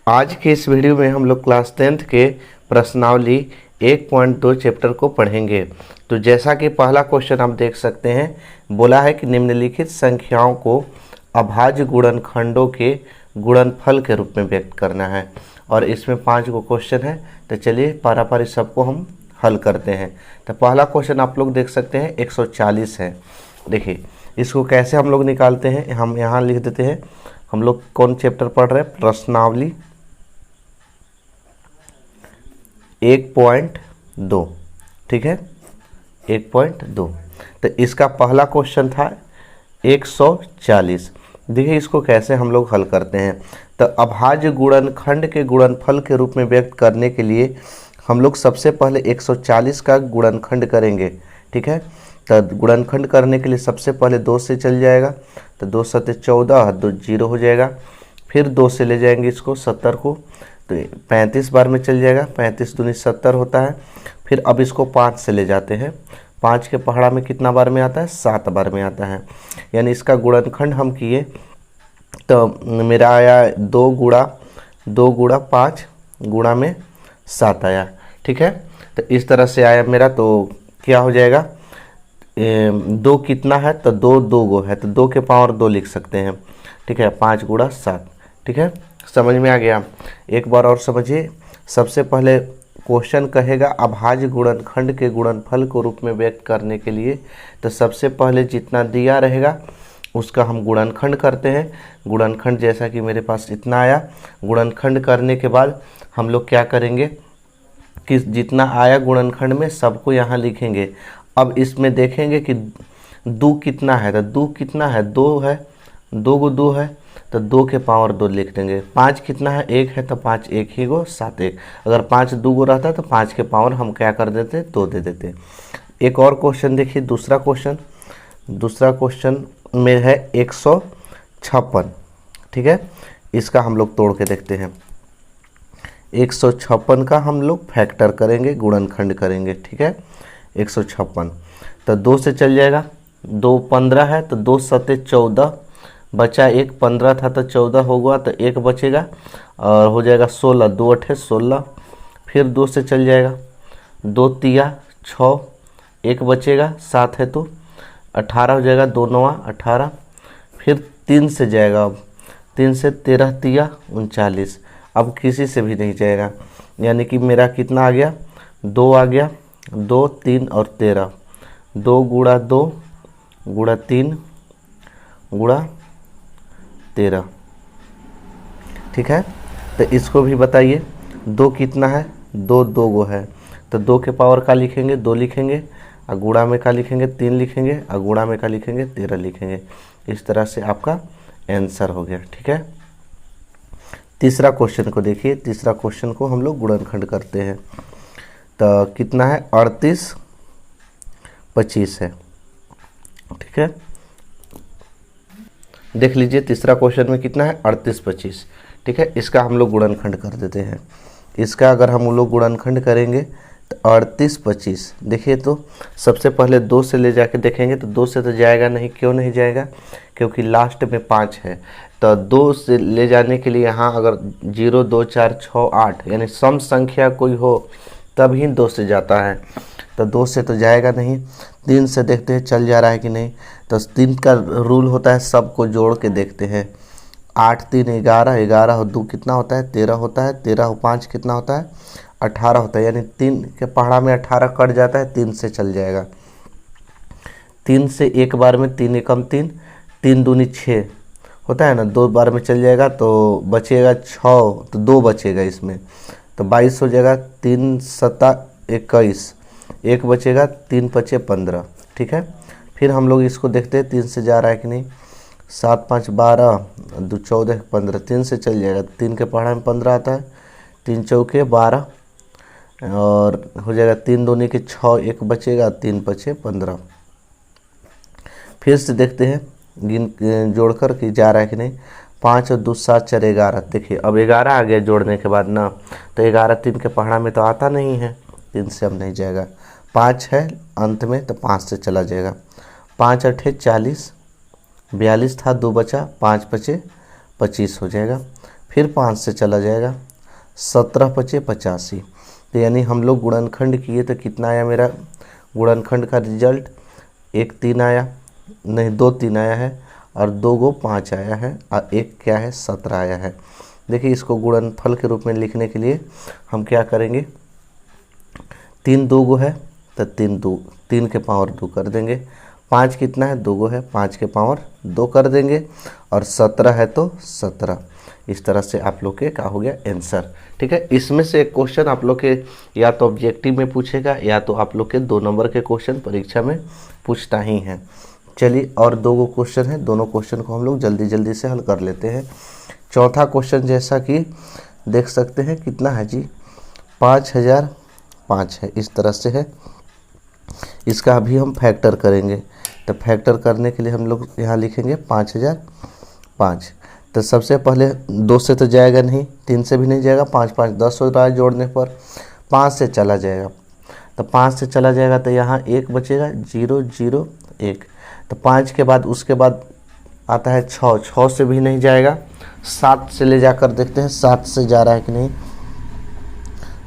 आज के इस वीडियो में हम लोग क्लास 10th के प्रश्नावली 1.2 चैप्टर को पढ़ेंगे। तो जैसा कि पहला क्वेश्चन आप देख सकते हैं, बोला है कि निम्नलिखित संख्याओं को अभाज्य गुणनखंडों के गुणनफल के रूप में व्यक्त करना है और इसमें 5 गो क्वेश्चन है। तो चलिए पारापारी सबको हम हल करते हैं। तो पहला क्वेश्चन आप लोग देख सकते हैं 140 है। देखिए इसको कैसे हम लोग निकालते हैं, हम यहाँ लिख देते हैं। हम लोग कौन चैप्टर पढ़ रहे हैं? प्रश्नावली 1.2, ठीक है, 1.2। तो इसका पहला क्वेश्चन था 140। देखिए इसको कैसे हम लोग हल करते हैं। तो अभाज्य गुणनखंड के गुणनफल के रूप में व्यक्त करने के लिए हम लोग सबसे पहले 140 का गुणनखंड करेंगे, ठीक है। तो गुणनखंड करने के लिए सबसे पहले 2 से चल जाएगा, तो 2 सत्ते 14, 2 0 हो जाएगा। फिर 2 से ले जाएंगे इसको 70 को, तो 35 बार में चल जाएगा, 35 दूनी 70 होता है। फिर अब इसको 5 से ले जाते हैं, 5 के पहाड़ा में कितना बार में आता है? 7 बार में आता है। यानी इसका गुणनखंड हम किए तो मेरा आया 2 गुणा 5 गुणा में 7 आया, ठीक है। तो इस तरह से आया मेरा। तो क्या हो जाएगा? 2 कितना है? तो 2 2 गो है, तो 2 के पावर 2 लिख सकते हैं, ठीक है। 5 गुणा 7, ठीक है। समझ में आ गया? एक बार और समझिए। सबसे पहले क्वेश्चन कहेगा अभाज्य गुणनखंड के गुणनफल को रूप में व्यक्त करने के लिए, तो सबसे पहले जितना दिया रहेगा उसका हम गुणनखंड करते हैं। गुणनखंड जैसा कि मेरे पास इतना आया। गुणनखंड करने के बाद हम लोग क्या करेंगे कि जितना आया गुणनखंड में सबको यहाँ लिखेंगे। अब इसमें देखेंगे कि 2 कितना है, तो 2 कितना है? 2 है, 2 गो 2 है, तो 2 के पावर 2 लिख देंगे। 5 कितना है? 1 है, तो 5 1 ही गो 7 1। अगर 5 2 गो रहता तो 5 के पावर हम क्या कर देते? 2 दे देते। एक और क्वेश्चन देखिए, दूसरा क्वेश्चन में है 156, ठीक है। इसका हम लोग तोड़ के देखते हैं। 156 का हम लोग फैक्टर करेंगे, गुणनखंड करेंगे, ठीक है। 156 तो 2 से चल जाएगा, 2 15 है, तो 2 सत्ते 14 बचा, 1 15 था तो 14 होगा, तो 1 बचेगा और हो जाएगा 16, 2 8 16। फिर 2 से चल जाएगा, 2 तिया 6, 1 बचेगा, 7 है तो 18 हो जाएगा, 2 9 18। फिर 3 से जाएगा, अब 3 से 13 तिया 39। अब किसी से भी नहीं जाएगा, यानी कि मेरा कितना आ गया? 2 आ गया, 2 3 और 13, 2 गुणा 2 गुणा 3 गुणा 13, ठीक है। तो इसको भी बताइए 2 कितना है? 2 2 गो है, तो 2 के पावर का लिखेंगे? 2 लिखेंगे, और गुणा में का लिखेंगे? 3 लिखेंगे, और गुणा में का लिखेंगे? 13 लिखेंगे। इस तरह से आपका आंसर हो गया, ठीक है। तीसरा क्वेश्चन को देखिए। तीसरा क्वेश्चन को हम लोग गुणनखंड करते हैं। तो कितना है? 38 25 है, ठीक है। देख लीजिए तीसरा क्वेश्चन में कितना है? 38 25, ठीक है। इसका हम लोग गुणनखंड कर देते हैं। इसका अगर हम लोग गुणनखंड करेंगे तो 38 25, देखिए तो सबसे पहले 2 से ले जाके देखेंगे, तो 2 से तो जाएगा नहीं। क्यों नहीं जाएगा? क्योंकि लास्ट में 5 है। तो 2 से ले जाने के लिए यहाँ अगर 0 2 4 6 8 यानी सम संख्या कोई हो तब ही 2 से जाता है, तो 2 से तो जाएगा नहीं। 3 से देखते हैं चल जा रहा है कि नहीं। तो 3 का रूल होता है सबको जोड़ के देखते हैं। 8 3 11, 11 और 2 कितना होता है? 13 होता है, 13 और 5 कितना होता है? 18 होता है। यानी 3 के पहाड़ा में 18 कट जाता है, 3 से चल जाएगा। 3 से एक बार में 3 एकम 3, 3 दूनी 6 होता है ना, 2 बार में चल जाएगा तो बचेगा 6, तो 2 बचेगा इसमें, तो 22 हो जाएगा। 3 सत्ता 21, 1 बचेगा, 3 पचे 15, ठीक है। फिर हम लोग इसको देखते हैं 3 से जा रहा है कि नहीं। 7 5 12, 2 14 15, 3 से चल जाएगा। 3 के पहाड़ा में 15 आता है, 3 चौके 12 और हो जाएगा 3 दूनी के 6, 1 बचेगा, 3 पचे 15। फिर से देखते हैं गिन जोड़कर कि जा रहा है कि नहीं। 5 और 2 7 4 11, देखिए अब 11 आ गया जोड़ने के बाद ना, तो 11 3 के पहाड़ा में तो आता नहीं है, 3 से अब नहीं जाएगा। 5 है अंत में, तो 5 से चला जाएगा। 5 8 40, 42 था, 2 बचा, 5 पचे 25 हो जाएगा। फिर 5 से चला जाएगा, 17 पचे 85। तो यानी हम लोग गुणनखंड किए तो कितना आया मेरा गुणनखंड का रिजल्ट, 1 3 आया, नहीं 2 3 आया है, और 2 गो 5 आया है, और 1 क्या है 17 आया है। देखिए इसको गुणनफल के रूप में लिखने के लिए हम क्या करेंगे, 3 2 गो है तो 3 के पावर 2 कर देंगे, 5 कितना है 2 गो है, 5 के पावर 2 कर देंगे, और 17 है तो 17। इस तरह से आप लोग के क्या हो गया आंसर। ठीक है, इसमें से एक क्वेश्चन आप लोग के या तो ऑब्जेक्टिव में पूछेगा या तो आप लोग के 2 नंबर के क्वेश्चन परीक्षा में पूछता ही है। चलिए और 2 गो क्वेश्चन है, दोनों क्वेश्चन को हम लोग जल्दी जल्दी से हल कर लेते हैं। चौथा क्वेश्चन जैसा कि देख सकते हैं कितना है जी, 5005 है, इस तरह से है। इसका अभी हम फैक्टर करेंगे, तो फैक्टर करने के लिए हम लोग यहाँ लिखेंगे 5005। तो सबसे पहले 2 से तो जाएगा नहीं, 3 से भी नहीं जाएगा, 5 5 10 हो रहा है जोड़ने पर, 5 से चला जाएगा। तो 5 से चला जाएगा तो यहाँ 1 बचेगा, 0 0 1। तो 5 के बाद उसके बाद आता है 6, 6 से भी नहीं जाएगा, 7 से ले जाकर देखते हैं 7 से जा रहा है कि नहीं।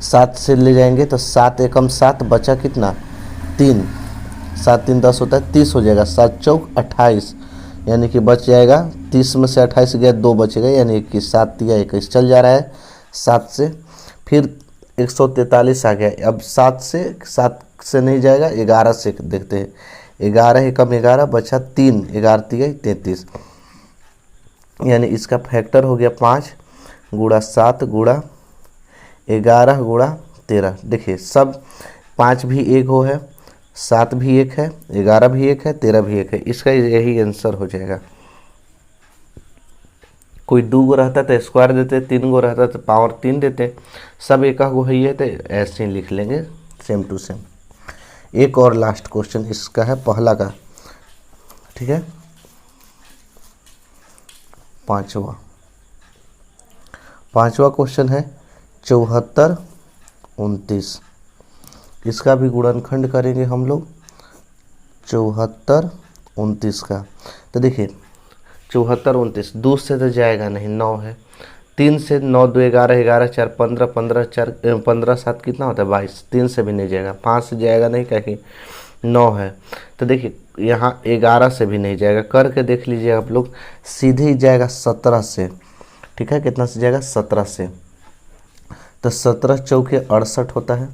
7 से ले जाएंगे तो 7 एकम 7 बचा कितना 3, 7 3 10 होता है, 30 हो जाएगा, 7 चौक 28, यानी कि बच जाएगा 30 में से 28 गया 2 बचेगा, यानी कि 7 तिया 21 चल जा रहा है 7 से। फिर 143 आ गया, अब 7 से नहीं जाएगा, 11 से देखते हैं, 11 एकम 11 बचा 3, 11 तिया 33, यानी इसका फैक्टर हो गया 5 गुणा 7 गुणा 11 गुणा 13। देखिए सब 5 भी 1 हो है, 7 भी 1 है, 11 भी 1 है, 13 भी 1 है, इसका यही आंसर हो जाएगा। कोई 2 गो रहता तो स्क्वायर देते, 3 गो रहता तो पावर 3 देते, सब एक गो ही है तो ऐसे ही लिख लेंगे सेम टू सेम। एक और लास्ट क्वेश्चन इसका है पहला का, ठीक है, पांचवा क्वेश्चन है 74 29। इसका भी गुणनखंड करेंगे हम लोग 74 29 का। तो देखिए 74 29 2 से तो जाएगा नहीं, 9 है, 3 से 9 2 11 11 4 15 15 4 15 7 कितना होता है 22, 3 से भी नहीं जाएगा, 5 से जाएगा नहीं क्या कि 9 है। तो देखिए यहाँ 11 से भी नहीं जाएगा, करके देख लीजिए आप लोग, सीधे ही जाएगा 17 से। ठीक है, कितना से जाएगा 17 से, तो 17 चौके 68 होता है,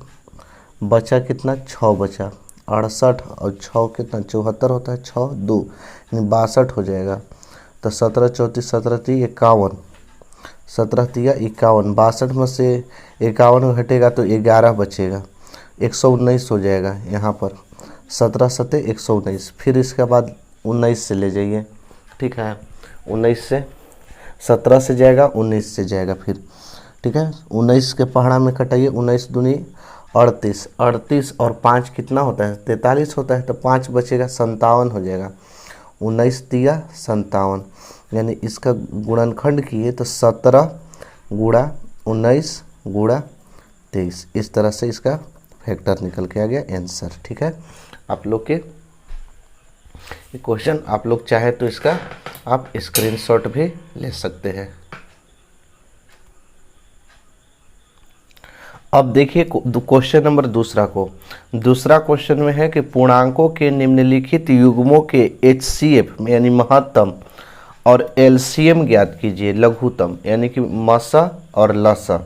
बचा कितना 6 बचा, 68 और 6 कितना 74 होता है, 6 2 यानी 62 हो जाएगा। तो 17 34 17 3 51, 17 तिया 51, 62 में से 51 घटेगा तो 11 बचेगा, 119 हो जाएगा यहाँ पर, 17 सते 119। फिर इसके बाद 19 से ले जाइए, ठीक है, 19 से 17 से जाएगा, 19 से जाएगा फिर, ठीक है, 19 के पहाड़ा में कटाइए, 19 दूनी 38, 38 और 5 कितना होता है 43 होता है, तो 5 बचेगा 57 हो जाएगा, 19 तिया 57, यानी इसका गुणनखंड किए तो 17 गुणा 19 गुणा 23, इस तरह से इसका फैक्टर निकल के आ गया आंसर। ठीक है, आप लोग के क्वेश्चन आप लोग चाहे तो इसका आप स्क्रीनशॉट भी ले सकते हैं। अब देखिए क्वेश्चन नंबर दूसरा क्वेश्चन में है कि पूर्णांकों के निम्नलिखित युग्मों के HCF यानी महत्तम और LCM ज्ञात कीजिए, लघुत्तम यानी कि मसा और लसा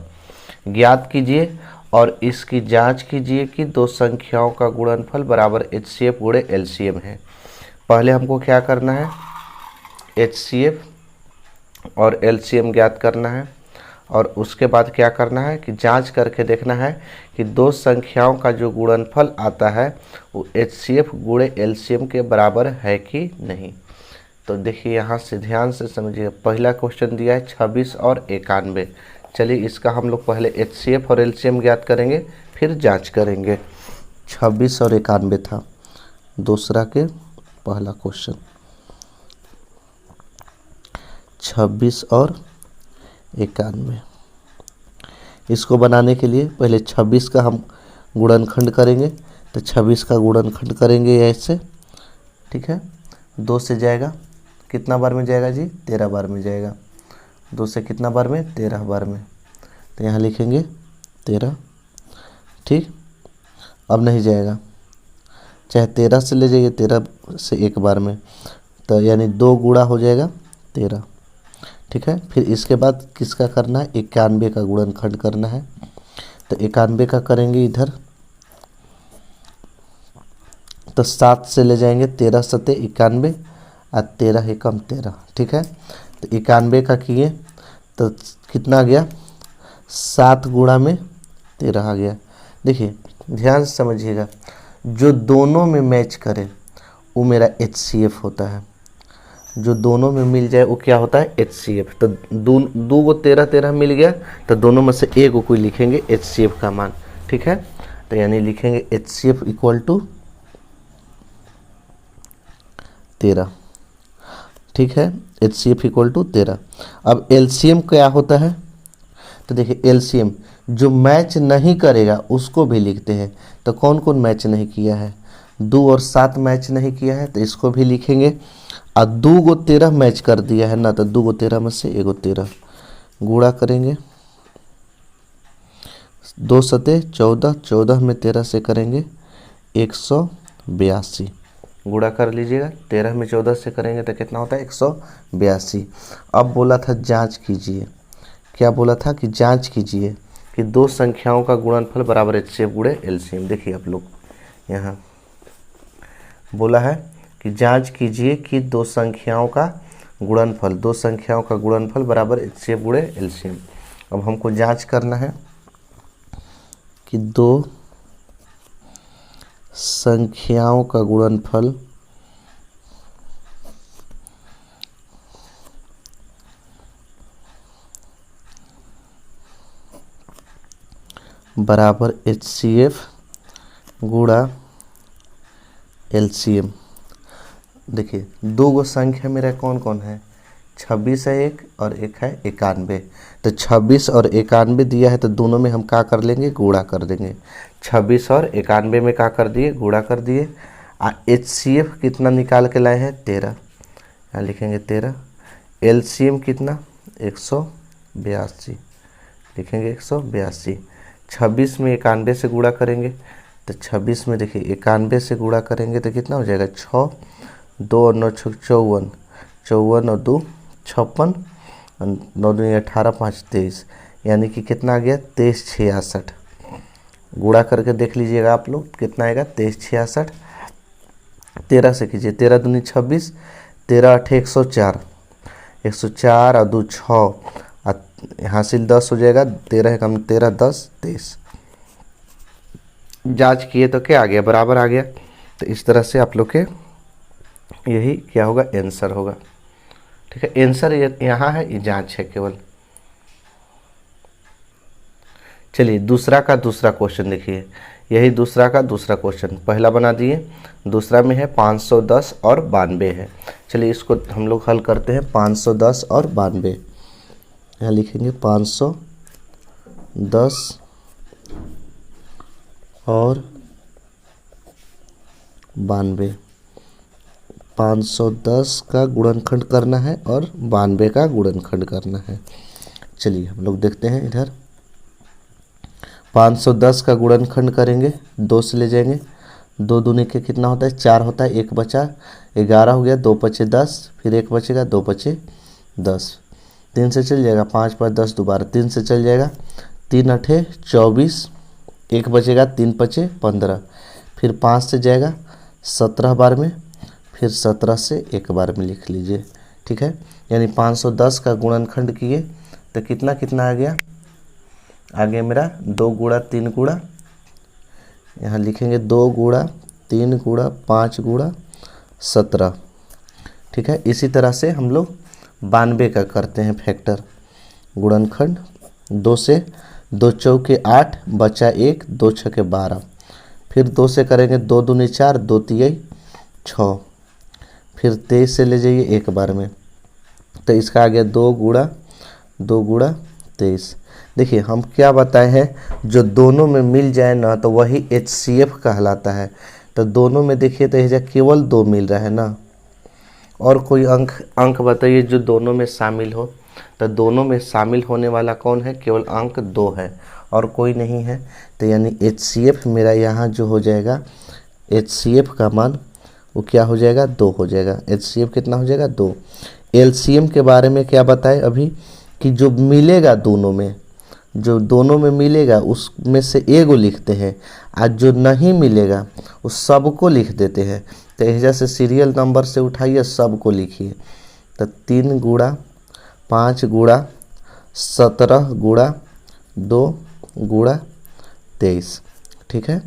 ज्ञात कीजिए और इसकी जांच कीजिए कि दो संख्याओं का गुणनफल बराबर HCF गुणे LCM है। पहले हमको क्या करना है, HCF और LCM ज्ञात करना है, और उसके बाद क्या करना है कि जांच करके देखना है कि दो संख्याओं का जो गुणनफल आता है वो HCF गुणे LCM के बराबर है कि नहीं। तो देखिए यहाँ से ध्यान से समझिए, पहला क्वेश्चन दिया है 26 और 91। चलिए इसका हम लोग पहले HCF और LCM ज्ञात करेंगे फिर जांच करेंगे। 26 और 91 था दूसरा के पहला क्वेश्चन, 26 और 91। इसको बनाने के लिए पहले 26 का हम गुणनखंड करेंगे, तो 26 का गुणनखंड करेंगे ऐसे, ठीक है, 2 से जाएगा, कितना बार में जाएगा जी 13 बार में जाएगा, 2 से कितना बार में, 13 बार में, तो यहाँ लिखेंगे 13। ठीक, अब नहीं जाएगा, चाहे 13 से ले जाइए, 13 से एक बार में, तो यानी 2 गुणा हो जाएगा 13। ठीक है, फिर इसके बाद किसका करना है, 91 का गुणनखंड करना है। तो 91 का करेंगे इधर, तो 7 से ले जाएंगे, 13 सते 91 और 13 एकम 13। ठीक है, तो 91 का किए तो कितना आ गया, 7 गुणा में 13 आ गया। देखिए ध्यान से समझिएगा, जो दोनों में मैच करे वो मेरा HCF होता है, जो दोनों में मिल जाए वो क्या होता है, HCF। तो दो को 13 13 मिल गया, तो दोनों में से एक को कोई लिखेंगे HCF का मान। ठीक है, तो यानी लिखेंगे HCF इक्वल टू 13। ठीक है, HCF इक्वल टू 13। अब LCM क्या होता है, तो देखिए LCM जो मैच नहीं करेगा उसको भी लिखते हैं। तो कौन कौन मैच नहीं किया है, 2 और 7 मैच नहीं किया है, तो इसको भी लिखेंगे। और 2 को 13 मैच कर दिया है ना, तो 2 को 13 में से 1 को 13 गुणा करेंगे, 2 सते 14, 14 में 13 से करेंगे 182। गुणा कर लीजिएगा, 13 में 14 से करेंगे तो कितना होता है, 182। अब बोला था जांच कीजिए, क्या बोला था कि जांच कीजिए कि 2 संख्याओं का गुणनफल बराबर HCF गुणे LCM। देखिए आप लोग यहाँ बोला है कि जांच कीजिए कि 2 संख्याओं का गुणनफल, 2 संख्याओं का गुणनफल बराबर HCF गुणे LCM। अब हमको जांच करना है कि 2 संख्याओं का गुणनफल बराबर HCF गुणा LCM। देखिए 2 गो संख्या मेरा कौन कौन है, 26 है एक और एक है 91। तो 26 और 91 दिया है, तो दोनों में हम क्या कर लेंगे, गुणा कर देंगे। 26 और 91 में क्या कर दिए, गुणा कर दिए। HCF कितना निकाल के लाए हैं, 13, यहाँ लिखेंगे 13। LCM कितना, 182, लिखेंगे 182। 26 में 91 से गुणा करेंगे, तो 26 में देखिए 91 से गुणा करेंगे तो कितना हो जाएगा, 6, 2 और 9 54, 54 और 2 56, 9 2 18, 5 23, यानी कि कितना आ गया, 23 66। गुणा करके देख लीजिएगा आप लोग कितना आएगा, 23 66। 13 से कीजिए, 13 दूनी 26, 13 8 104, 104 और 2 6, हासिल 10 हो जाएगा, 13 कम 13 10 23। जांच किए तो क्या आ गया, बराबर आ गया। तो इस तरह से आप लोग के यही क्या होगा, आंसर होगा। ठीक है, आंसर यहाँ है, ये जांच है केवल। चलिए दूसरा का दूसरा क्वेश्चन देखिए, यही दूसरा का दूसरा क्वेश्चन पहला बना दिए, दूसरा में है 510 और 92 है। चलिए इसको हम लोग हल करते हैं। 510 और 92, यहाँ लिखेंगे 510 और 92। 510 का गुणनखंड करना है और 92 का गुणनखंड करना है। चलिए हम लोग देखते हैं इधर। 510 का गुणनखंड करेंगे, 2 से ले जाएंगे, 2 दूनी के कितना होता है, 4 होता है, 1 बचा, 11 हो गया, 2 बचे 10, फिर 1 बचेगा, 2 बचे 10, 3 से चल जाएगा, 5 5 10 दोबारा 3 से चल जाएगा, 3 8 24, 1 बचेगा, 3 बचे 15, फिर 5 से जाएगा 17 बार में, फिर 17 से 1 बार में लिख लीजिए। ठीक है, यानी 510 का गुणनखंड किए तो कितना कितना आ गया, आगे मेरा 2 गुणा 3 गुणा, यहाँ लिखेंगे 2 गुणा 3 गुणा 5 गुणा 17। ठीक है, इसी तरह से हम लोग 92 का करते हैं फैक्टर गुणनखंड। 2 से 2 चौके 8 बचा 1, 2 छके 12, फिर 2 से करेंगे, 2 दूनी 4, 2 तिहाई 6, फिर 23 से ले जाइए 1 बार में, तो इसका आ गया 2 गुणा 23। देखिए हम क्या बताए हैं, जो दोनों में मिल जाए ना तो वही HCF कहलाता है। तो दोनों में देखिए तो यह केवल 2 मिल रहा है ना, और कोई अंक बताइए जो दोनों में शामिल हो। तो दोनों में शामिल होने वाला कौन है, केवल अंक 2 है और कोई नहीं है। तो यानी HCF मेरा यहाँ जो हो जाएगा, HCF का मान वो क्या हो जाएगा, 2 हो जाएगा। HCF कितना हो जाएगा, 2। LCM के बारे में क्या बताए अभी कि जो मिलेगा दोनों में, जो दोनों में मिलेगा उसमें से एगो लिखते हैं, आज जो नहीं मिलेगा उस सबको लिख देते हैं। तो एजा से सीरियल नंबर से उठाइए, सबको लिखिए। तो 3 गुणा 5 गुणा 17 गुणा 2 गुणा 23, ठीक है।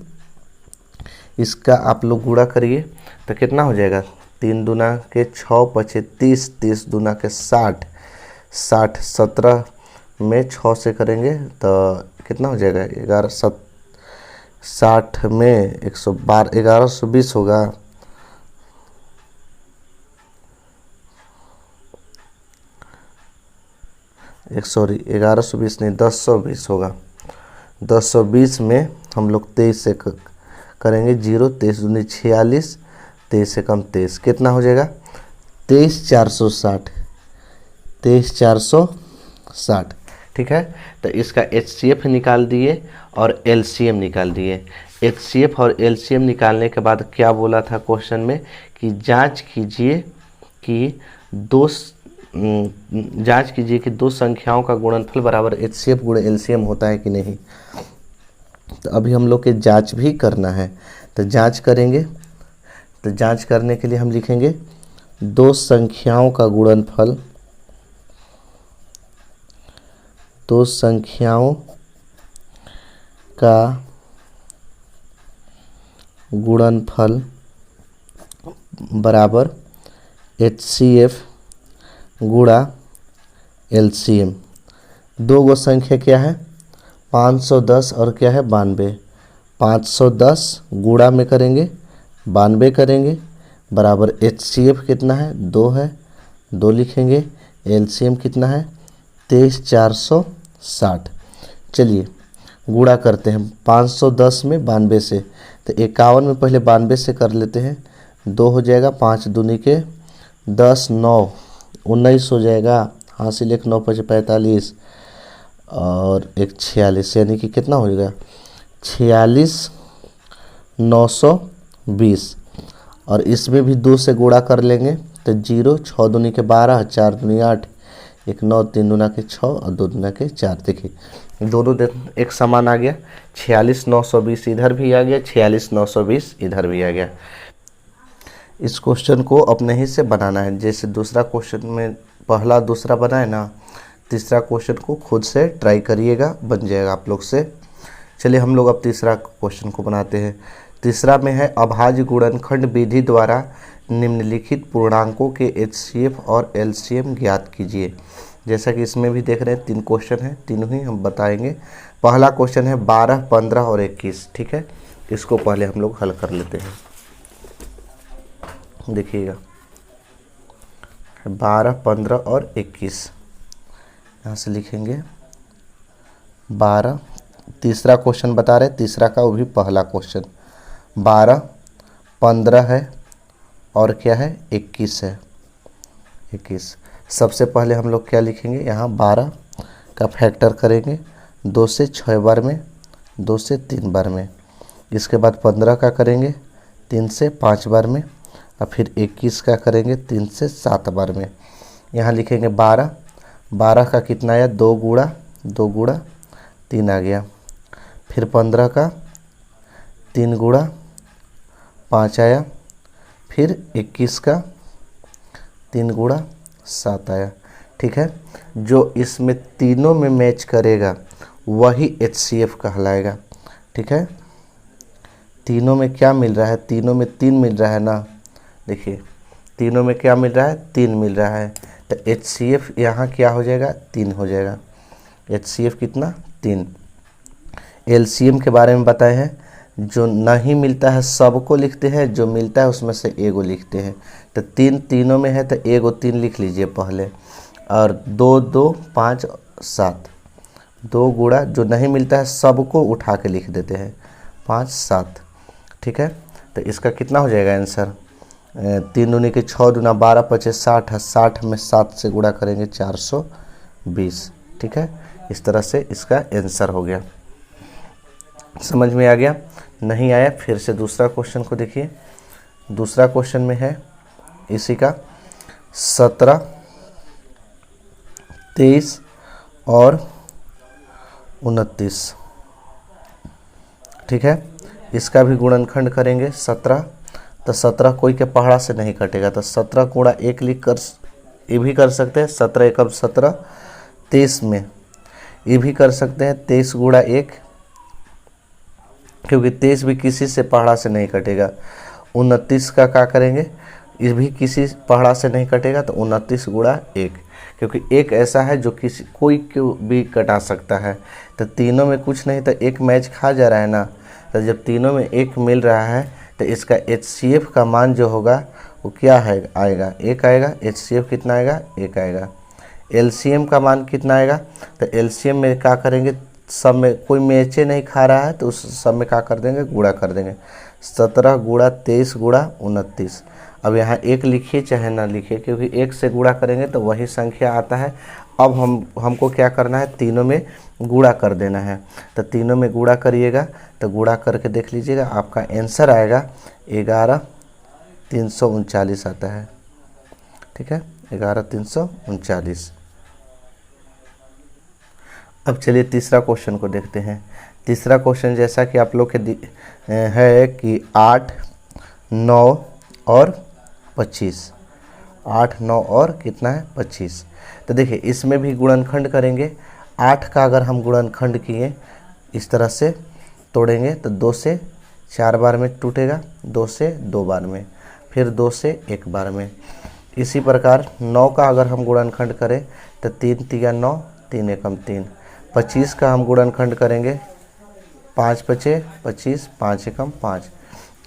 इसका आप लोग गुणा करिए तो कितना हो जाएगा, 3 दूना के 6 पचे 30, 30 दूना के 60, 60 17 में 6 से करेंगे तो कितना हो जाएगा, 60 में 112, 1120 होगा। एक सॉरी 1120 नहीं, 1020 होगा। 1020 में हम लोग 23 से करेंगे 0, 23 दूनी 46, 23 से कम 23, कितना हो जाएगा, 23460, 23460, ठीक है। तो इसका HCF निकाल दिए और LCM निकाल दिए। HCF और LCM निकालने के बाद क्या बोला था क्वेश्चन में कि जांच कीजिए कि दो संख्याओं का गुणनफल बराबर HCF गुणे LCM होता है कि नहीं। तो अभी हम लोग के जांच भी करना है, तो जांच करेंगे। तो जांच करने के लिए हम लिखेंगे दो संख्याओं का गुणनफल, दो संख्याओं का गुणनफल बराबर HCF गुणा LCM। दो गो संख्या क्या है, 510 और क्या है 92। 510 गुणा में करेंगे 92 करेंगे बराबर HCF कितना है, 2 है, 2 लिखेंगे। LCM कितना है, 23460। चलिए गुणा करते हैं 510 में 92 से, तो 51 में पहले 92 से कर लेते हैं, 2 हो जाएगा, 5 दूनी के 10, 9 19 हो जाएगा, हासिल 1 9 5 45 और 1 46, यानी कि कितना हो जाएगा 46,920। और इसमें भी 2 से गुणा कर लेंगे तो 0, 6 दूनी के 12, 4 दूनी 8, 1 9, 3 दूना के 6 और 2 दूना के 4। देखिए दोनों एक समान आ गया, 46,920 इधर भी आ गया, 46,920 इधर भी आ गया। इस क्वेश्चन को अपने ही से बनाना है, जैसे दूसरा क्वेश्चन में पहला दूसरा बनाए ना, तीसरा क्वेश्चन को खुद से ट्राई करिएगा, बन जाएगा आप लोग से। चलिए हम लोग अब तीसरा क्वेश्चन को बनाते हैं। तीसरा में है अभाज्य गुणनखंड विधि द्वारा निम्नलिखित पूर्णांकों के HCF और LCM ज्ञात कीजिए। जैसा कि इसमें भी देख रहे हैं 3 क्वेश्चन हैं, तीनों ही हम बताएंगे। पहला क्वेश्चन है 12, 15 और 21, ठीक है। इसको पहले हम लोग हल कर लेते हैं। देखिएगा 12, 15 और 21, यहाँ से लिखेंगे 12। तीसरा क्वेश्चन बता रहे, तीसरा का वो भी पहला क्वेश्चन, 12, 15 है और क्या है 21 है, 21। सबसे पहले हम लोग क्या लिखेंगे, यहाँ 12 का फैक्टर करेंगे 2 से 6 बार में, 2 से 3 बार में। इसके बाद 15 का करेंगे 3 से 5 बार में, और फिर 21 का करेंगे 3 से 7 बार में। यहाँ लिखेंगे 12, 12 का कितना आया, 2 गुणा 3 आ गया। फिर 15 का 3 गुणा 5 आया। फिर 21 का 3 गुणा 7 आया, ठीक है। जो इसमें तीनों में मैच करेगा वही HCF कहलाएगा, ठीक है। तीनों में क्या मिल रहा है, तीनों में 3 मिल रहा है ना, देखिए तीनों में क्या मिल रहा है, 3 मिल रहा है। तो HCF यहाँ क्या हो जाएगा, 3 हो जाएगा। HCF कितना, 3। LCM के बारे में बताए हैं, जो नहीं मिलता है सबको लिखते हैं, जो मिलता है उसमें से एगो लिखते हैं। तो 3 तीनों में है तो एगो 3 लिख लीजिए पहले, और 2 2 5 7, 2 गुणा जो नहीं मिलता है सबको उठा के लिख देते हैं 5 7, ठीक है। तो इसका कितना हो जाएगा आंसर, 3 दूनी के 6 दूना 12 पचे 60 है, 60 में 7 से गुणा करेंगे 420, 20। ठीक है, इस तरह से इसका आंसर हो गया। समझ में आ गया? नहीं आया फिर से दूसरा क्वेश्चन को देखिए। दूसरा क्वेश्चन में है इसी का 17, 23 और 29। ठीक है, इसका भी गुणनखंड करेंगे 17, तो 17 कोई के पहाड़ा से नहीं कटेगा, तो 17 गुणा 1 लिख कर ये भी कर सकते हैं, 17 एकम 17। 23 में ये भी कर सकते हैं 23 गुणा 1, क्योंकि 23 भी किसी से पहाड़ा से नहीं कटेगा। 29 का क्या करेंगे, ये भी किसी पहाड़ा से नहीं कटेगा, तो 29 गुणा 1, क्योंकि एक ऐसा है जो किसी कोई को भी कटा सकता है। तो तीनों में कुछ नहीं तो एक मैच खा जा रहा है ना, तो जब तीनों में एक मिल रहा है तो इसका HCF का मान जो होगा वो क्या है, आएगा 1 आएगा। HCF कितना आएगा, 1 आएगा। LCM का मान कितना आएगा, तो LCM में क्या करेंगे, सब में कोई मैचे नहीं खा रहा है तो उस सब में क्या कर देंगे, गुणा कर देंगे। 17 गुणा 23 गुणा 29। अब यहाँ 1 लिखिए चाहे ना लिखिए, क्योंकि 1 से गुणा करेंगे तो वही संख्या आता है। अब हमको क्या करना है, तीनों में गुणा कर देना है। तो तीनों में गुणा करिएगा, तो गुणा करके देख लीजिएगा आपका आंसर आएगा 11,339 आता है। ठीक है, 11,339। अब चलिए तीसरा क्वेश्चन को देखते हैं। तीसरा क्वेश्चन जैसा कि आप लोग के है कि 8, 9 और 25। 8, 9 और कितना है, 25। तो देखिए इसमें भी गुणनखंड करेंगे। 8 का अगर हम गुणनखंड किए इस तरह से तोड़ेंगे तो 2 से 4 बार में टूटेगा, 2 से 2 बार में, फिर 2 से 1 बार में। इसी प्रकार 9 का अगर हम गुणनखंड करें तो 3 तिया 9, 3 एकम 3। 25 का हम गुणनखंड करेंगे, 5 पचे 25, 5 एकम 5।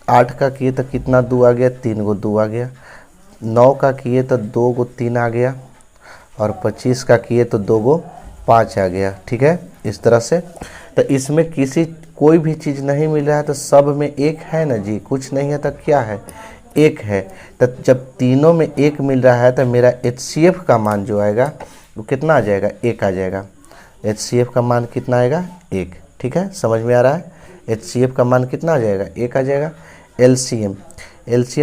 8 का किए तो कितना 2 आ गया, 3 गो 2 आ गया। 9 का किए तो 2 गो 3 आ गया, और 25 का किए तो 2 गो 5 आ गया। ठीक है, इस तरह से। तो इसमें कोई भी चीज़ नहीं मिल रहा है, तो सब में 1 है ना जी, कुछ नहीं है तो क्या है, 1 है। तो जब तीनों में 1 मिल रहा है तो मेरा HCF का मान जो आएगा वो कितना आ जाएगा, 1 आ जाएगा। HCF का मान कितना आएगा, 1। ठीक है, समझ में आ रहा है? HCF का मान कितना आ जाएगा, 1 आ जाएगा। LCM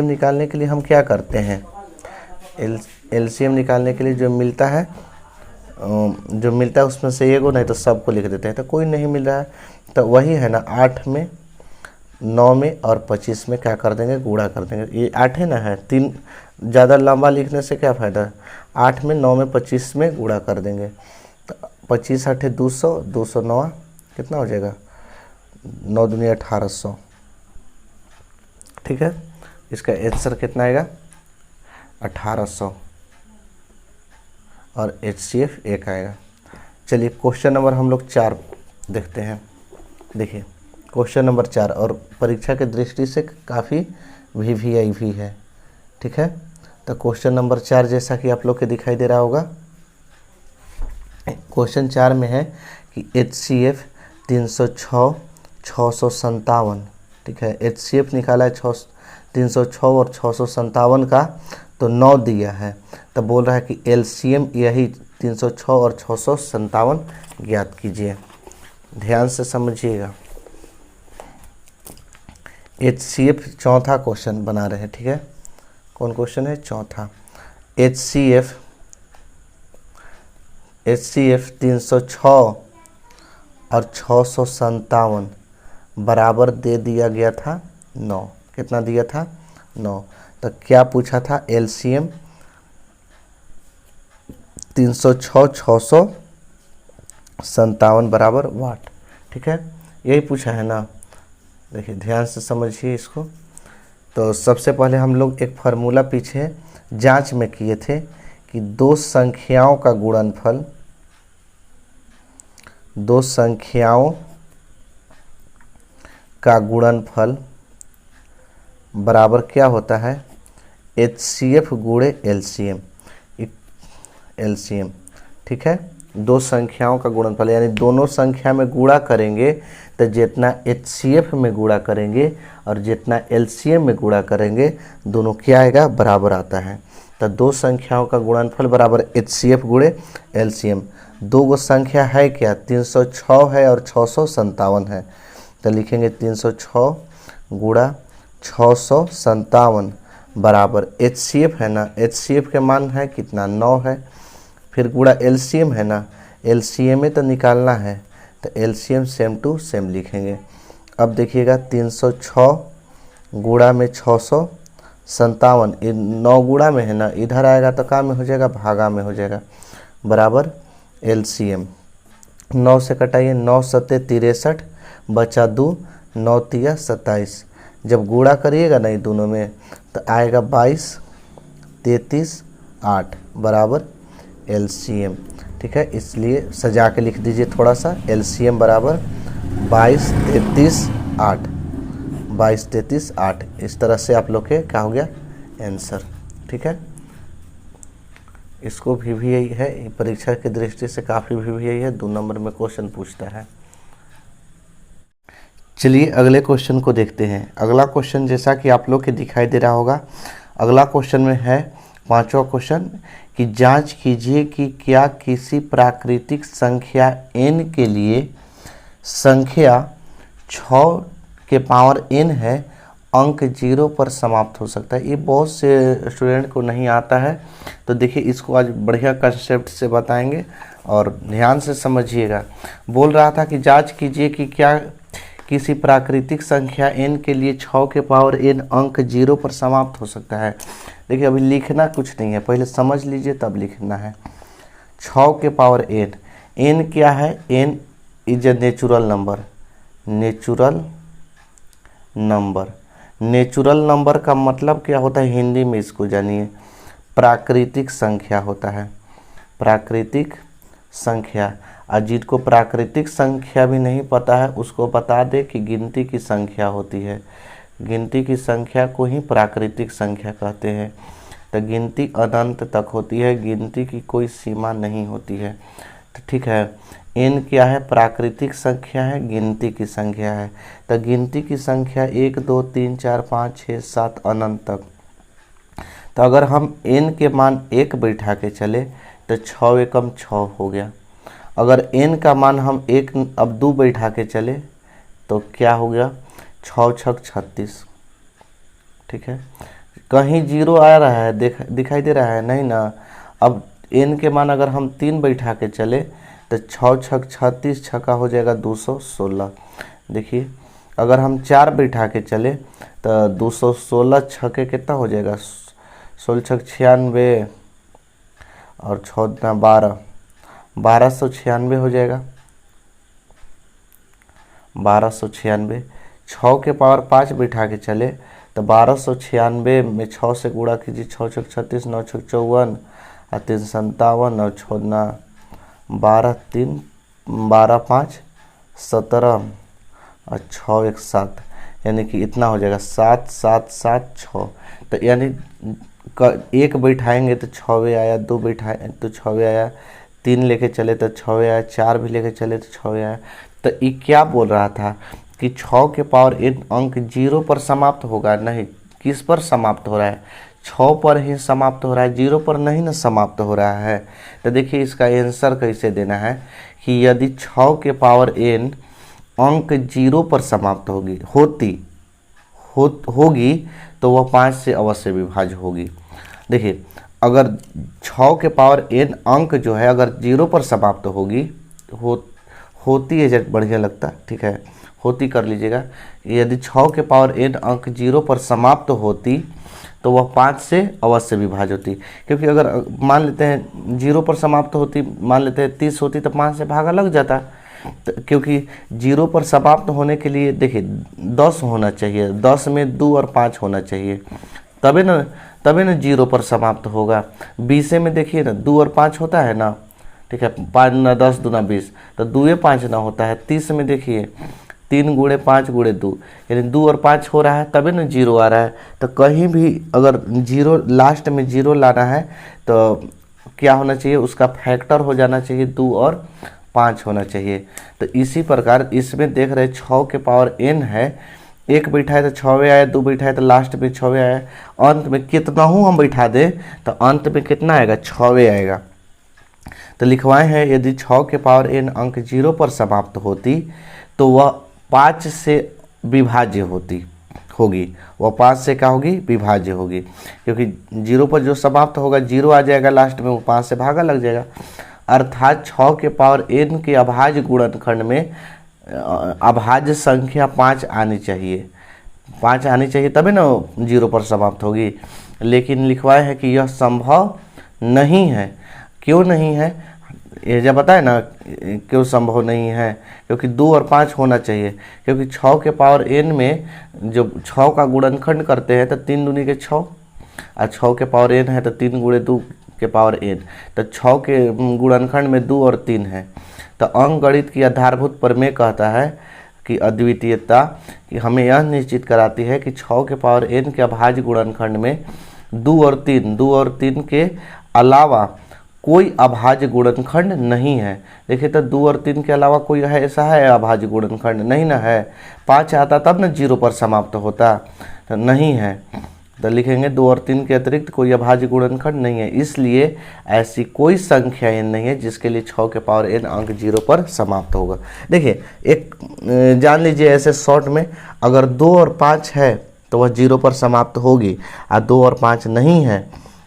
निकालने के लिए हम क्या करते हैं, LCM निकालने के लिए जो मिलता है उसमें से एगो नहीं तो सबको लिख देते हैं। तो कोई नहीं मिल रहा है तो वही है ना, 8 में 9 में और 25 में क्या कर देंगे, गुणा कर देंगे। ये 8 है ना, है 3, ज़्यादा लंबा लिखने से क्या फ़ायदा। 8 में 9 में 25 में गुणा कर देंगे, तो 25 8 200, 209 कितना हो जाएगा, 9 दूनी 1800। ठीक है, इसका आंसर कितना आएगा, 1800, और HCF 1 आएगा। चलिए क्वेश्चन नंबर हम लोग 4 देखते हैं। देखिए क्वेश्चन नंबर 4 और परीक्षा की दृष्टि से काफ़ी VVIP है। ठीक है, तो क्वेश्चन नंबर 4 जैसा कि आप लोग के दिखाई दे रहा होगा, क्वेश्चन 4 में है कि HCF 306, 657। ठीक है, HCF निकाला है 306 और 657 का, तो 9 दिया है। तो बोल रहा है कि LCM यही 306 और 657 ज्ञात कीजिए। ध्यान से समझिएगा। HCF चौथा क्वेश्चन बना रहे हैं। ठीक है, कौन क्वेश्चन है, चौथा। HCF 306 और 657 बराबर दे दिया गया था 9। कितना दिया था, 9। तो क्या पूछा था, LCM 306, 657 बराबर वाट। ठीक है, यही पूछा है ना। देखिए ध्यान से समझिए इसको। तो सबसे पहले हम लोग एक फार्मूला पीछे जांच में किए थे कि दो संख्याओं का गुणनफल, दो संख्याओं का गुणनफल बराबर क्या होता है, HCF गुणे LCM। LCM ठीक है, दो संख्याओं का गुणनफल यानी दोनों संख्या में गुणा करेंगे तो जितना HCF में गुणा करेंगे और जितना LCM में गुणा करेंगे दोनों क्या आएगा, बराबर आता है। तो दो संख्याओं का गुणनफल बराबर HCF गुणे LCM। दो गो संख्या है क्या, 306 है और 657 है, तो लिखेंगे 306 गुणा 657 बराबर HCF है ना, HCF के मान है कितना 9 है, फिर गुणा LCM है ना, LCM में तो निकालना है, तो LCM सेम टू सेम लिखेंगे। अब देखिएगा 306 गुणा में 657, 9 गुणा में है ना, इधर आएगा तो का में हो जाएगा, भागा में हो जाएगा, बराबर LCM। 9 से कटाइए, 9 सत्ते 63 बचा 2, 9 तिया 27, जब गुणा करिएगा ना ये दोनों में तो आएगा 22 33 8 बराबर LCM। ठीक है, इसलिए सजा के लिख दीजिए थोड़ा सा, LCM बराबर 22 33 8, 22 33 8। इस तरह से आप लोग के क्या हो गया आंसर। ठीक है, इसको भी यही है, परीक्षा की दृष्टि से काफ़ी भी यही है, 2 नंबर में क्वेश्चन पूछता है। चलिए अगले क्वेश्चन को देखते हैं। अगला क्वेश्चन जैसा कि आप लोग के दिखाई दे रहा होगा, अगला क्वेश्चन में है 5वां क्वेश्चन कि जांच कीजिए कि क्या किसी प्राकृतिक संख्या n के लिए संख्या 6 के पावर n है, अंक 0 पर समाप्त हो सकता है। ये बहुत से स्टूडेंट को नहीं आता है, तो देखिए इसको आज बढ़िया कंसेप्ट से बताएंगे और ध्यान से समझिएगा। बोल रहा था कि जांच कीजिए कि क्या किसी प्राकृतिक संख्या n के लिए 6 के पावर n अंक 0 पर समाप्त हो सकता है। देखिए अभी लिखना कुछ नहीं है, पहले समझ लीजिए तब लिखना है। 6 के पावर n क्या है, n is a natural number. Natural number का मतलब क्या होता है, हिंदी में इसको जानिए, प्राकृतिक संख्या होता है, प्राकृतिक संख्या। और जिसको प्राकृतिक संख्या भी नहीं पता है उसको बता दे कि गिनती की संख्या होती है, गिनती की संख्या को ही प्राकृतिक संख्या कहते हैं। तो गिनती अनंत तक होती है, गिनती की कोई सीमा नहीं होती है। तो ठीक है, n क्या है, प्राकृतिक संख्या है, गिनती की संख्या है। तो गिनती की संख्या 1 2 3 4 5 6 7 अनंत तक। तो अगर हम n के मान 1 बैठा के चले तो 6 एकम 6 हो गया। अगर n का मान हम 1 अब 2 बैठा के चले तो क्या हो गया, 6 छक 36। ठीक है, कहीं 0 आ रहा है, दिखाई दे रहा है नहीं ना। अब n के मान अगर हम 3 बैठा के चले तो 6 छक 36, छक्का हो जाएगा 216। देखिए अगर हम 4 बैठा के चले तो 216 छक्के कितना हो जाएगा, 16 छक 96 और 6 12, 1296 हो जाएगा, 1296। 6 के पावर 5 बैठा के चले तो 1296 में 6 से गुणा कीजिए, 6 छक 36, 9 छक 54 और 3 57 और 6 12 3 12 5 17 और 6 1 7, यानी कि इतना हो जाएगा 7 7 7 6। तो यानी 1 बैठाएंगे तो 6वें आया, 2 बैठाए तो 6वें आया, 3 लेके चले तो 6वें आया, 4 भी लेके चले तो 6वें आया। तो ये क्या बोल रहा था कि 6 के पावर n अंक 0 पर समाप्त होगा, नहीं, किस पर समाप्त हो रहा है, 6 पर ही समाप्त हो रहा है, 0 पर नहीं ना समाप्त हो रहा है। तो देखिए इसका आंसर कैसे देना है कि यदि 6 के पावर n अंक 0 पर समाप्त होगी तो वह 5 से अवश्य विभाज्य होगी। देखिए अगर 6 के पावर n अंक जो है अगर 0 पर समाप्त होगी, होती है जब बढ़िया लगता, ठीक है, होती कर लीजिएगा। यदि 6 के पावर n अंक 0 पर समाप्त होती तो वह 5 से अवश्य विभाज्य होती, क्योंकि अगर मान लेते हैं 0 पर समाप्त होती, मान लेते हैं 30 होती तो 5 से भागा लग जाता। तो क्योंकि 0 पर समाप्त होने के लिए देखिए 10 होना चाहिए, 10 में 2 और 5 होना चाहिए, तभी ना 0 पर समाप्त होगा। 20 में देखिए ना 2 और 5 होता है ना, ठीक है, 5 ना 10 दूना 20, तो 2 5 ना होता है। 30 में देखिए 3 गुणे 5 गुणे 2, यानी 2 और 5 हो रहा है तभी ना 0 आ रहा है। तो कहीं भी अगर 0 लास्ट में 0 लाना है तो क्या होना चाहिए, उसका फैक्टर हो जाना चाहिए, 2 और 5 होना चाहिए। तो इसी प्रकार इसमें देख रहे 6 के पावर n है एक बैठा है तो 6वें आया, 2 बैठा है तो लास्ट में 6वें आया, अंत में कितना हूँ हम बैठा दें तो अंत में कितना आएगा, 6वें आएगा। तो लिखवाए हैं यदि 6 के पावर n अंक 0 पर समाप्त होती तो वह 5 से विभाज्य होगी। वह 5 से क्या होगी, विभाज्य होगी, क्योंकि 0 पर जो समाप्त होगा 0 आ जाएगा लास्ट में, वो 5 से भागा लग जाएगा। अर्थात 6 के पावर n के अभाज्य गुणनखंड में अभाज्य संख्या 5 आनी चाहिए, 5 आनी चाहिए तभी ना 0 पर समाप्त होगी। लेकिन लिखवाए है कि यह संभव नहीं है। क्यों नहीं है, ये जब बताए ना क्यों संभव नहीं है, क्योंकि 2 और 5 होना चाहिए, क्योंकि 6 के पावर n में जब 6 का गुणनखंड करते हैं तो 3 दूनी के 6, और 6 के पावर n है तो 3 गुणे 2 के पावर n, तो 6 के गुणनखंड में 2 और 3 है। तो अंकगणित की आधारभूत प्रमेय कहता है कि अद्वितीयता कि हमें यह निश्चित कराती है कि 6 के पावर n के अभाज्य गुणनखंड में 2 और 3 के अलावा कोई अभाज्य गुणनखंड नहीं है। देखिए तो 2 और 3 के अलावा कोई है, ऐसा है अभाज्य गुणनखंड नहीं ना है। 5 आता तब ना 0 पर समाप्त होता, तो नहीं है। तो लिखेंगे 2 और 3 के अतिरिक्त कोई अभाज्य गुणनखंड नहीं है, इसलिए ऐसी कोई संख्या n नहीं है जिसके लिए 6 के पावर n अंक 0 पर समाप्त होगा। देखिए एक जान लीजिए ऐसे शॉर्ट में, अगर 2 और 5 है तो वह 0 पर समाप्त होगी, और 2 और 5 नहीं है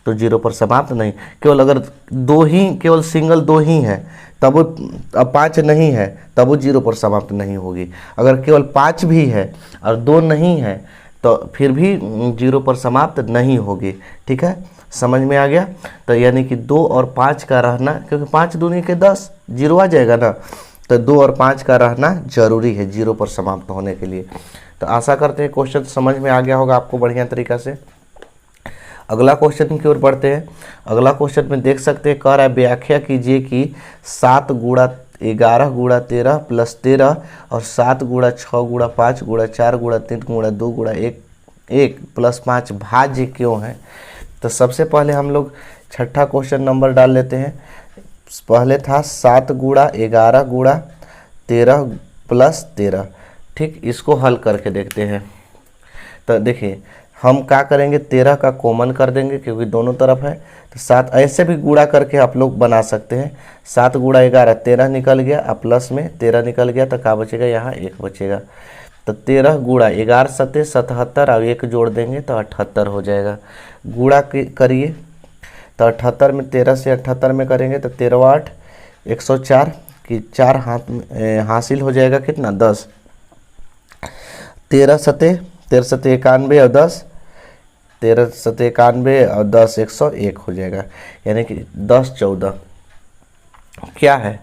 तो 0 पर समाप्त नहीं। केवल अगर केवल सिंगल 2 ही है तब वो, अब 5 नहीं है तब वो 0 पर समाप्त नहीं होगी। अगर केवल 5 भी है और 2 नहीं है तो फिर भी 0 पर समाप्त नहीं होगी। ठीक है, समझ में आ गया। तो यानी कि 2 और 5 का रहना, क्योंकि 5 दूनी के 10, 0 आ जाएगा ना, तो 2 और 5 का रहना जरूरी है 0 पर समाप्त होने के लिए। तो आशा करते हैं क्वेश्चन समझ में आ गया होगा आपको बढ़िया तरीका से। अगला क्वेश्चन की ओर बढ़ते हैं। अगला क्वेश्चन में देख सकते हैं, कह रहा है व्याख्या कीजिए कि 7 गुणा 11 गुणा 13 प्लस 13 और 7 गुणा 6 गुणा 5 गुणा 4 गुणा 3 गुणा 2 गुणा 1 प्लस 5 भाज्य क्यों है। तो सबसे पहले हम लोग छठा क्वेश्चन नंबर डाल लेते हैं। पहले था 7 गुणा 11 गुणा 13 प्लस 13। ठीक, इसको हल करके देखते हैं। तो देखिए हम क्या करेंगे, 13 का कॉमन कर देंगे क्योंकि दोनों तरफ है। तो 7 ऐसे भी गुणा करके आप लोग बना सकते हैं। 7 गुणा 11 13 निकल गया, अब प्लस में 13 निकल गया तो क्या बचेगा, यहाँ 1 बचेगा। तो 13 गुणा 11 सते 77 और 1 जोड़ देंगे तो 78 हो जाएगा। गुणा करिए तो 78 में 13 से 78 में करेंगे तो 13 8 104 की 4 हाथ में हासिल हो जाएगा कितना, 10। 13 सते 91 और 10, 13 सते 91 और 10 101 हो जाएगा। यानी कि 10 14 क्या है,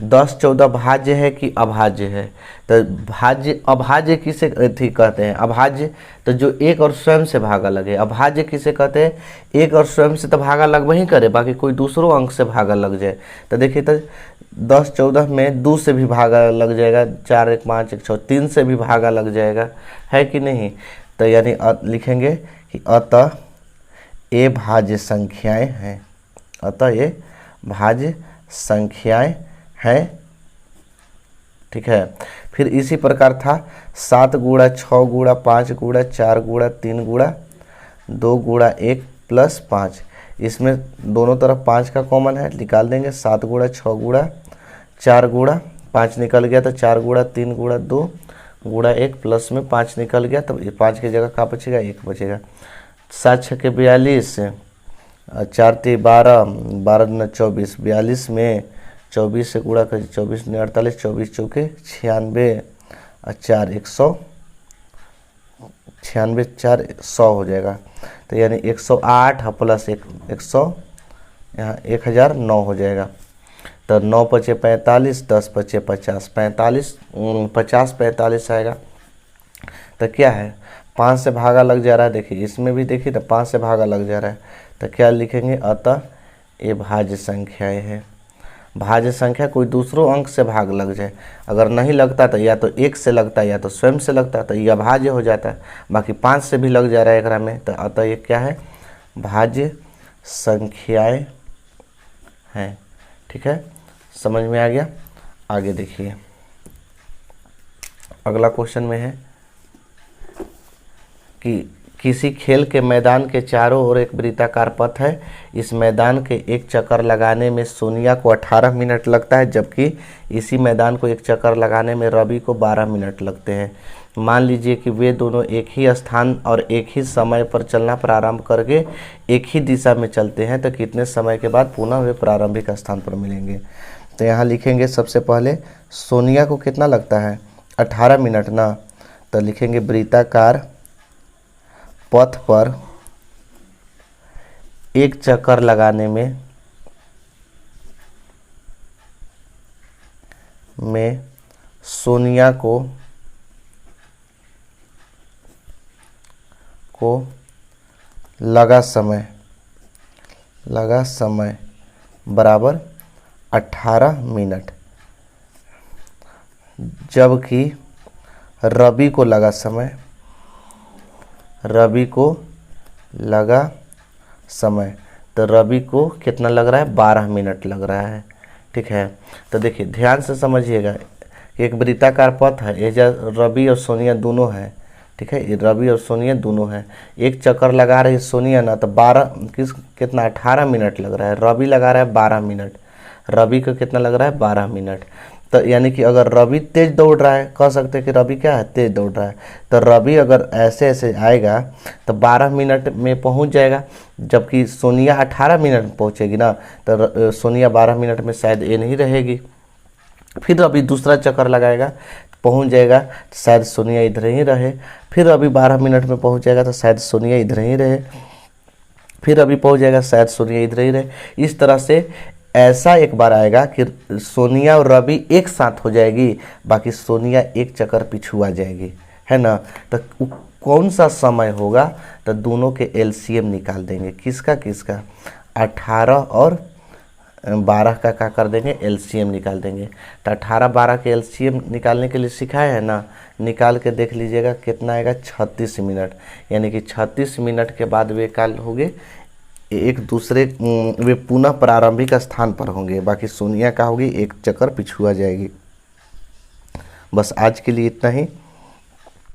10 14 भाज्य है कि अभाज्य है। तो भाज्य अभाज्य किसे कहते हैं, अभाज्य तो जो एक और स्वयं से भागा लगे। अभाज्य किसे कहते हैं, एक और स्वयं से तो भागा लग वही करे, बाकी कोई दूसरों अंक से भागा लग जाए। तो देखिए तो 10 14 में 2 से भी भागा लग जाएगा, 4 1 5 1 6 3 से भी भागा लग जाएगा, है कि नहीं। तो यानी लिखेंगे कि अतः ये भाज्य संख्याएं हैं, अतः ये भाज्य संख्याएं हैं। ठीक है, फिर इसी प्रकार था 7 गुणा 6 गुणा 5 गुणा 4 गुणा 3 गुणा 2 गुणा 1 प्लस 5। इसमें दोनों तरफ 5 का कॉमन है, निकाल देंगे। 7 गुणा 6 गुणा 4 गुणा 5 निकल गया तो 4 गुणा 3 गुणा 2 गुणा 1 प्लस में 5 निकल गया, तो 5 की जगह क्या बचेगा, 1 बचेगा। 7 6 42, 4 3 12, 12 9 24, 42 में 24 से गुणा कर 24 ने 48, 24 चौके 96 और 4 100, 96 4 100 हो जाएगा। तो यानी 108 प्लस 100 यहाँ 1009 हो जाएगा। तो 9 पचे 45, 10 पचे 50, 45 आएगा। तो क्या है, 5 से भागा लग जा रहा है। देखिए इसमें भी देखिए तो 5 से भागा लग जा रहा है। तो क्या लिखेंगे, अतः ये भाज्य संख्याएं हैं। भाज्य संख्या कोई दूसरों अंक से भाग लग जाए, अगर नहीं लगता तो या तो 1 से लगता है या तो स्वयं से लगता है, तो यह भाज्य हो जाता है। बाकी 5 से भी लग जा रहा है एकरा में, तो अतः ये क्या है, भाज्य संख्याएं हैं। ठीक है, समझ में आ गया। आगे देखिए अगला क्वेश्चन में है, कि किसी खेल के मैदान के चारों ओर एक वृत्ताकार पथ है। इस मैदान के एक चक्कर लगाने में सोनिया को 18 मिनट लगता है, जबकि इसी मैदान को एक चक्कर लगाने में रवि को 12 मिनट लगते हैं। मान लीजिए कि वे दोनों एक ही स्थान और एक ही समय पर चलना प्रारंभ करके एक ही दिशा में चलते हैं, तो कितने समय के बाद पुनः वे प्रारंभिक स्थान पर मिलेंगे। तो यहाँ लिखेंगे सबसे पहले सोनिया को कितना लगता है 18 मिनट ना, तो लिखेंगे वृत्ताकार पथ पर एक चक्कर लगाने में सोनिया को लगा समय बराबर 18 मिनट, जबकि रवि को लगा समय, तो रवि को कितना लग रहा है 12 मिनट लग रहा है। ठीक है, तो देखिए ध्यान से समझिएगा कि एक वृत्ताकार पथ है, ये रवि और सोनिया दोनों हैं। ठीक है, ये रवि और सोनिया दोनों हैं। एक चक्कर लगा रही है सोनिया ना, तो 18 मिनट लग रहा है। रवि लगा रहा है 12 मिनट, रवि को कितना लग रहा है 12 मिनट। तो यानी कि अगर रवि तेज दौड़ रहा है, कह सकते हैं कि रवि क्या है तेज दौड़ रहा है, तो रवि अगर ऐसे ऐसे आएगा तो 12 मिनट में पहुंच जाएगा, जबकि सोनिया 18 मिनट में पहुंचेगी ना, तो सोनिया 12 मिनट में शायद ये नहीं रहेगी। फिर रवि दूसरा चक्कर लगाएगा, पहुंच जाएगा, तो शायद सोनिया इधर ही रहे। फिर अभी 12 मिनट में पहुंच जाएगा, तो शायद सोनिया इधर ही रहे। फिर अभी पहुंच जाएगा, शायद सोनिया इधर ही रहे। इस तरह से ऐसा एक बार आएगा कि सोनिया और रवि एक साथ हो जाएगी, बाकी सोनिया एक चक्कर पीछू आ जाएगी, है ना। तो कौन सा समय होगा, तो दोनों के एलसीएम निकाल देंगे। किसका 18 और 12 का क्या कर देंगे एलसीएम निकाल देंगे। तो 18-12 के एलसीएम निकालने के लिए सिखाया है ना, निकाल के देख लीजिएगा कितना आएगा 36 मिनट। यानी कि 36 मिनट के बाद वे काल होंगे एक दूसरे, वे पुनः प्रारंभिक स्थान पर होंगे, बाकी सोनिया का होगी एक चक्कर पिछुआ जाएगी। बस आज के लिए इतना ही।